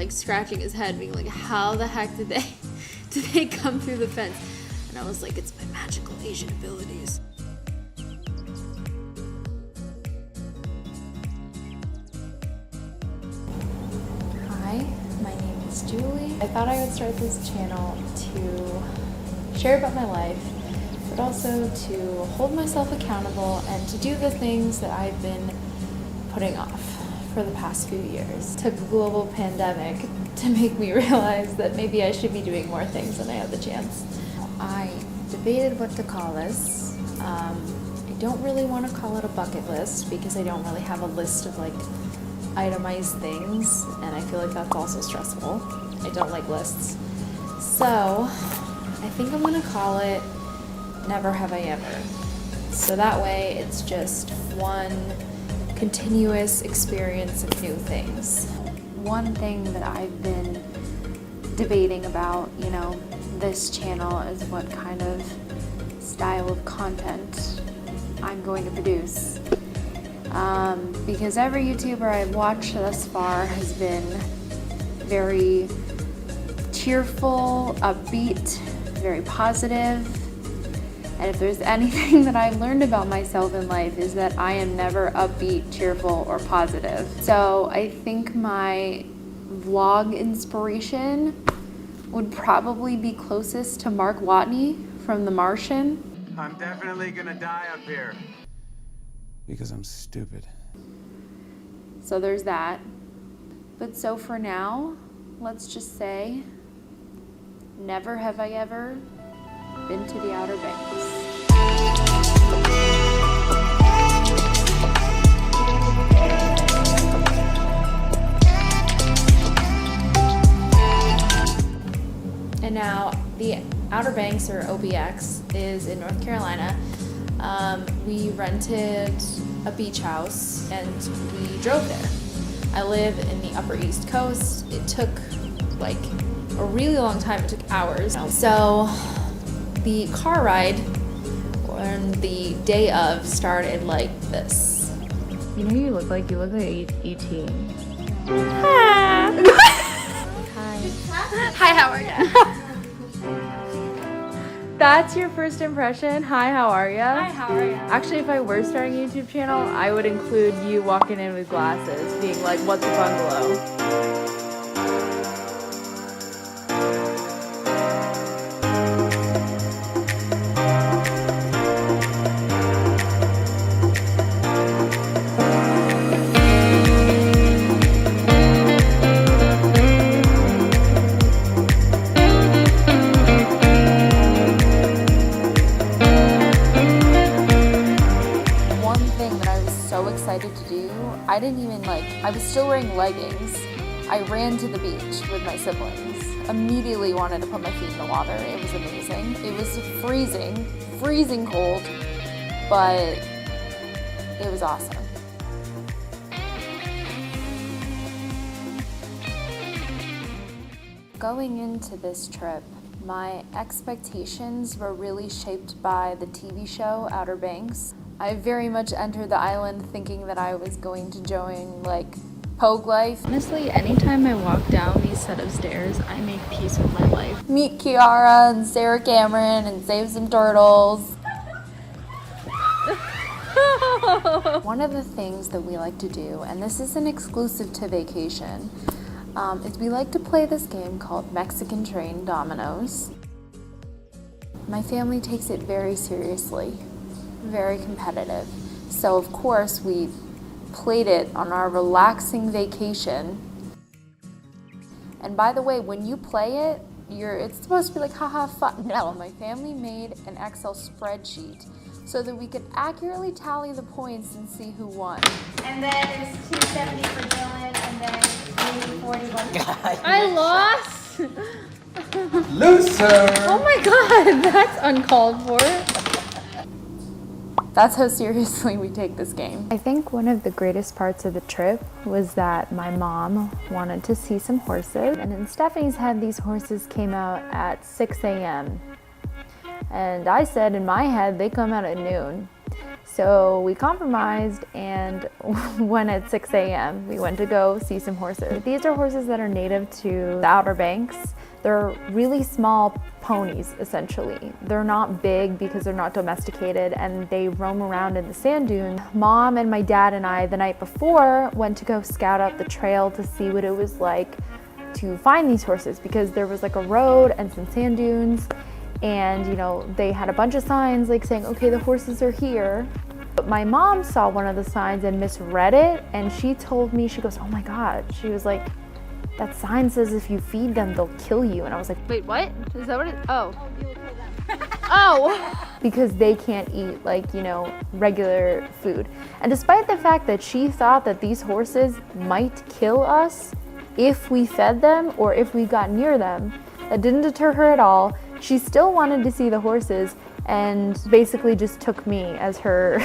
like scratching his head, being like, how the heck did they come through the fence? And I was like, it's my magical Asian abilities. Hi, my name is Julie. I thought I would start this channel to share about my life, but also to hold myself accountable and to do the things that I've been putting off for the past few years. It took a global pandemic to make me realize that maybe I should be doing more things when I have the chance. I debated what to call this. I don't really want to call it a bucket list because I don't really have a list of like itemized things, and I feel like that's also stressful. I don't like lists. So I think I'm gonna call it Never Have I Ever. So that way it's just one continuous experience of new things. One thing that I've been debating about, this channel is what kind of style of content I'm going to produce. Because every YouTuber I've watched thus far has been very cheerful, upbeat, very positive. And if there's anything that I've learned about myself in life is that I am never upbeat, cheerful, or positive. So I think my vlog inspiration would probably be closest to Mark Watney from The Martian. I'm definitely gonna die up here. Because I'm stupid. So there's that. But so for now, let's just say, never have I ever been to the Outer Banks. And now the Outer Banks, or OBX, is in North Carolina. We rented a beach house and we drove there. I live in the Upper East Coast. It took like a really long time. It took hours. So the car ride on the day of started like this. You know, you look like E.T. Hi. Hi, how are you? That's your first impression? Hi, how are ya? Hi, how are you? Actually, if I were starting a YouTube channel, I would include you walking in with glasses, being like, what's a bungalow? Excited to do. I didn't even I was still wearing leggings. I ran to the beach with my siblings. Immediately wanted to put my feet in the water. It was amazing. It was freezing cold, but it was awesome. Going into this trip, my expectations were really shaped by the TV show Outer Banks. I very much entered the island thinking that I was going to join Pogue life. Honestly, anytime I walk down these set of stairs, I make peace with my life. Meet Kiara and Sarah Cameron and save some turtles. One of the things that we like to do, and this isn't exclusive to vacation, is we like to play this game called Mexican Train Dominoes. My family takes it very seriously. Very competitive. So of course we played it on our relaxing vacation. And by the way, when you play it, it's supposed to be like, haha, fun. No, my family made an Excel spreadsheet so that we could accurately tally the points and see who won. And then it was 270 for Dylan, and then 41. I lost! Loser! Oh my god, that's uncalled for. That's how seriously we take this game. I think one of the greatest parts of the trip was that my mom wanted to see some horses. And in Stephanie's head, these horses came out at 6 a.m. And I said in my head, they come out at noon. So we compromised and went at 6 a.m. We went to go see some horses. These are horses that are native to the Outer Banks. They're really small ponies, essentially. They're not big because they're not domesticated, and they roam around in the sand dunes. Mom and my dad and I, the night before, went to go scout out the trail to see what it was like to find these horses, because there was like a road and some sand dunes, and you know, they had a bunch of signs like saying, okay, the horses are here. But my mom saw one of the signs and misread it, and she told me, she goes, oh my God, she was like, that sign says if you feed them, they'll kill you. And I was like, Wait, what? Is that what it? Oh. Oh. because they can't eat like, you know, regular food. And despite the fact that she thought that these horses might kill us if we fed them or if we got near them, that didn't deter her at all. She still wanted to see the horses and basically just took me as her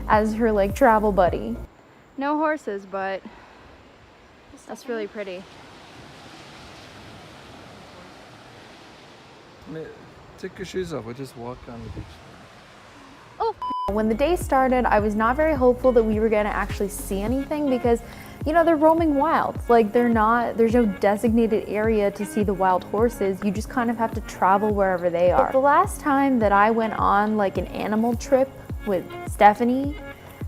as her like travel buddy. No horses, but that's really pretty. Take your shoes off. We'll just walk on the beach. When the day started, I was not very hopeful that we were gonna actually see anything because, you know, they're roaming wild. Like there's no designated area to see the wild horses. You just kind of have to travel wherever they are. The last time that I went on like an animal trip with Stephanie,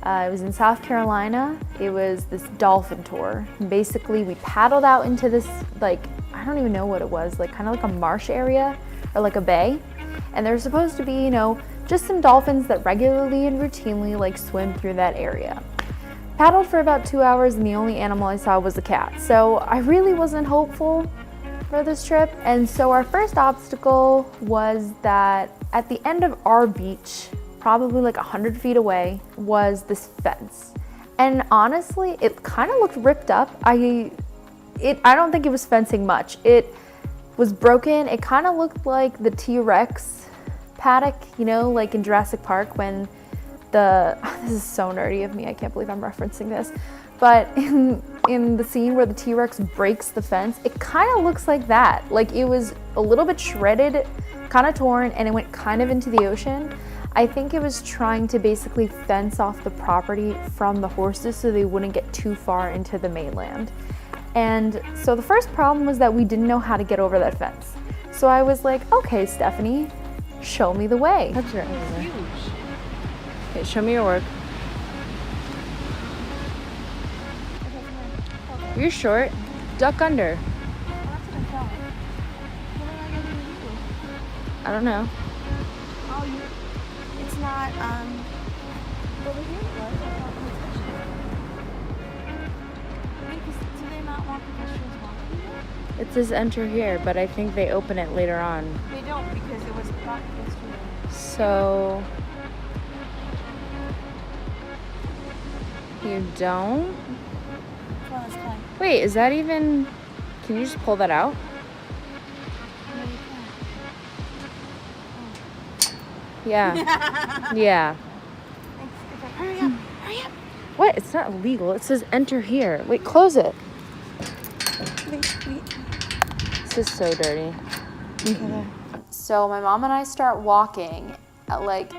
it was in South Carolina. It was this dolphin tour. Basically, we paddled out into this, like, I don't even know what it was, like kind of like a marsh area or like a bay. And there's supposed to be, you know, just some dolphins that regularly and routinely like swim through that area. Paddled for about 2 hours and the only animal I saw was a cat. So I really wasn't hopeful for this trip. And so our first obstacle was that at the end of our beach, probably like 100 feet away, was this fence. And honestly, it kind of looked ripped up. I don't think it was fencing much. It was broken. It kind of looked like the T-Rex paddock, you know, like in Jurassic Park when this is so nerdy of me, I can't believe I'm referencing this, but in the scene where the T-Rex breaks the fence, it kind of looks like that. Like it was a little bit shredded, kind of torn, and it went kind of into the ocean. I think it was trying to basically fence off the property from the horses so they wouldn't get too far into the mainland. And so the first problem was that we didn't know how to get over that fence. So I was like, okay, Stephanie, show me the way. That's right. Huge. Okay, show me your work. You're short. Duck under. I don't know. It's not, over here it was. I thought we touched it. Do they not want pedestrians walking there? It says enter here, but I think they open it later on. They don't because it was blocked yesterday. So you don't? Well, let's play. Wait, is that even? Can you just pull that out? No, you can't. Yeah. Yeah. Thanks. Okay, hurry up. Hurry up. What? It's not illegal. It says enter here. Wait, close it. Wait. This is so dirty. Okay. So my mom and I start walking like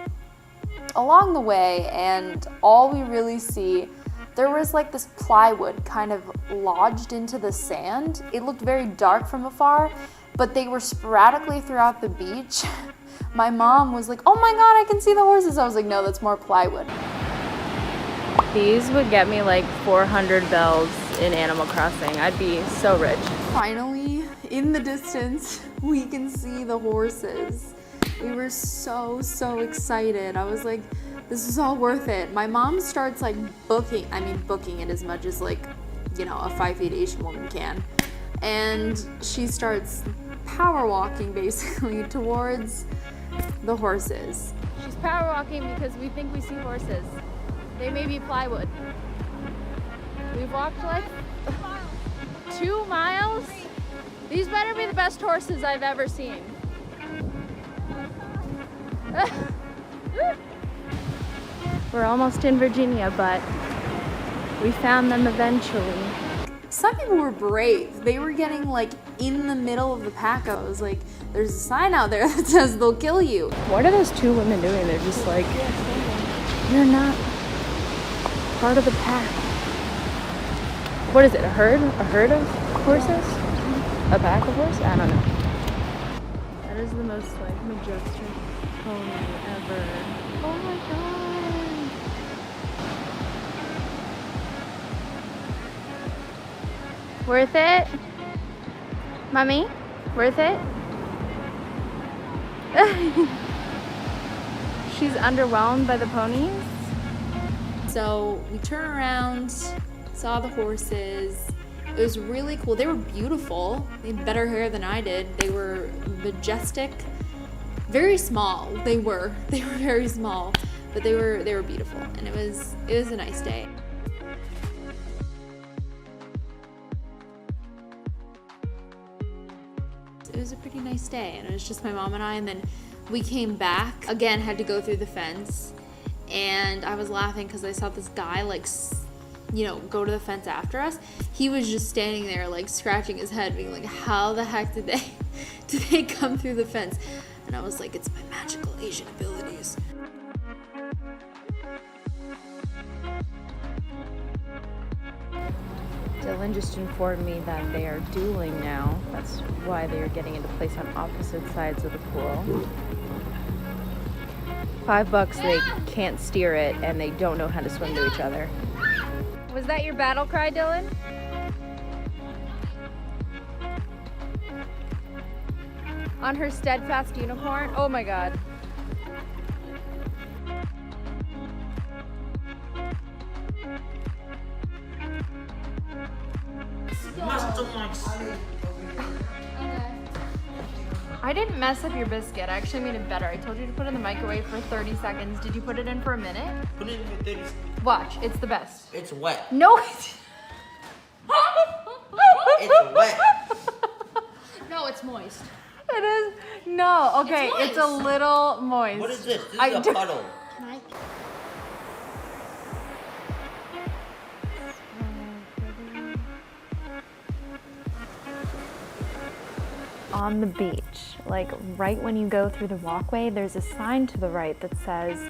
along the way, and all we really see, there was like this plywood kind of lodged into the sand. It looked very dark from afar, but they were sporadically throughout the beach. My mom was like, oh my God, I can see the horses. I was like, no, that's more plywood. These would get me like 400 bells in Animal Crossing. I'd be so rich. Finally, in the distance, we can see the horses. We were so excited. I was like, this is all worth it. My mom starts like booking it as much as like, you know, a 5 feet Asian woman can. And she starts power walking basically towards the horses. She's power walking because we think we see horses. They may be plywood. We've walked like 2 miles. These better be the best horses I've ever seen. We're almost in Virginia, but we found them eventually. Some people were brave. They were getting like in the middle of the pack. I was like, there's a sign out there that says they'll kill you. What are those 2 women doing? They're just like You're not part of the pack. What is it, a herd? A herd of horses? A pack of horses? I don't know. That is the most like majestic pony ever. Oh my god. Worth it? Mommy? Worth it? She's underwhelmed by the ponies. So we turn around, saw the horses. It was really cool. They were beautiful. They had better hair than I did. They were majestic, very small. They were very small, but they were beautiful, and it was a nice day. It was a pretty nice day, and it was just my mom and I, and then we came back. Again, had to go through the fence, and I was laughing because I saw this guy like, you know, go to the fence after us. He was just standing there like scratching his head being like, how the heck did they come through the fence? And I was like, it's my magical Asian abilities. Dylan just informed me that they are dueling now. That's why they are getting into place on opposite sides of the pool. $5 they can't steer it and they don't know how to swim to each other. Was that your battle cry, Dylan? On her steadfast unicorn? Oh my god. I didn't mess up your biscuit. I actually made it better. I told you to put it in the microwave for 30 seconds. Did you put it in for a minute? Put it in for 30 seconds. Watch, it's the best. It's wet. No, it's... It's wet. No, it's moist. It is. No, okay, it's a little moist. What is this? This is a puddle. On the beach, like right when you go through the walkway, there's a sign to the right that says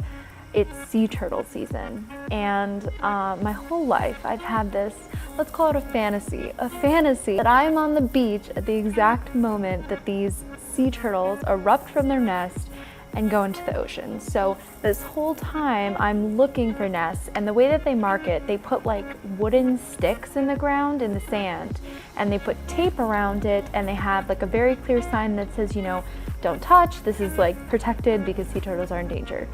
it's sea turtle season. And my whole life I've had this, let's call it a fantasy that I'm on the beach at the exact moment that these sea turtles erupt from their nest and go into the ocean. So this whole time I'm looking for nests, and the way that they mark it, they put like wooden sticks in the ground in the sand, and they put tape around it, and they have like a very clear sign that says, you know, don't touch, this is like protected because sea turtles are endangered.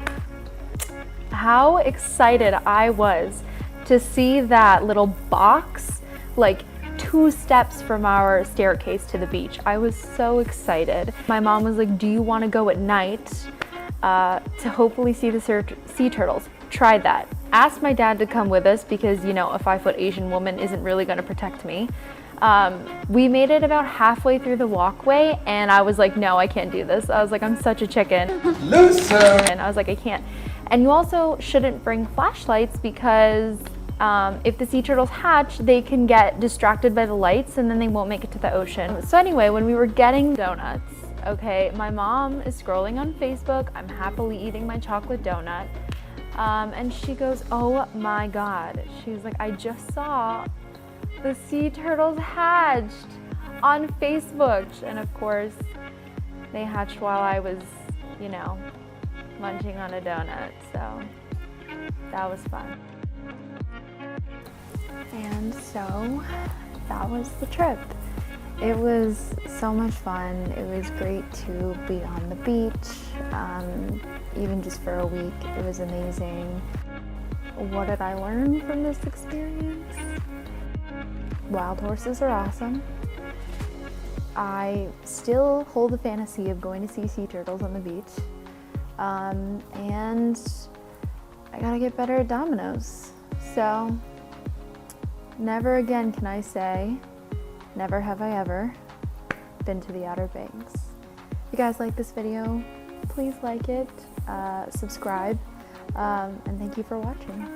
How excited I was to see that little box like 2 steps from our staircase to the beach. I was so excited. My mom was like, do you want to go at night to hopefully see the sea turtles? Try that. Asked my dad to come with us because, you know, a 5-foot Asian woman isn't really going to protect me. We made it about halfway through the walkway, and I was like, no, I can't do this. I was like, I'm such a chicken. Loser! And I was like, I can't. And you also shouldn't bring flashlights because if the sea turtles hatch, they can get distracted by the lights and then they won't make it to the ocean. So anyway, when we were getting donuts, okay, my mom is scrolling on Facebook. I'm happily eating my chocolate donut. And she goes, oh my God. She's like, I just saw the sea turtles hatched on Facebook. And of course, they hatched while I was, you know, munching on a donut. So that was fun. And so that was the trip. It was so much fun. It was great to be on the beach, even just for a week. It was amazing. What did I learn from this experience? Wild horses are awesome. I still hold the fantasy of going to see sea turtles on the beach. And I gotta get better at dominoes. So never again can I say, never have I ever been to the Outer Banks. If you guys like this video, please like it, subscribe, and thank you for watching.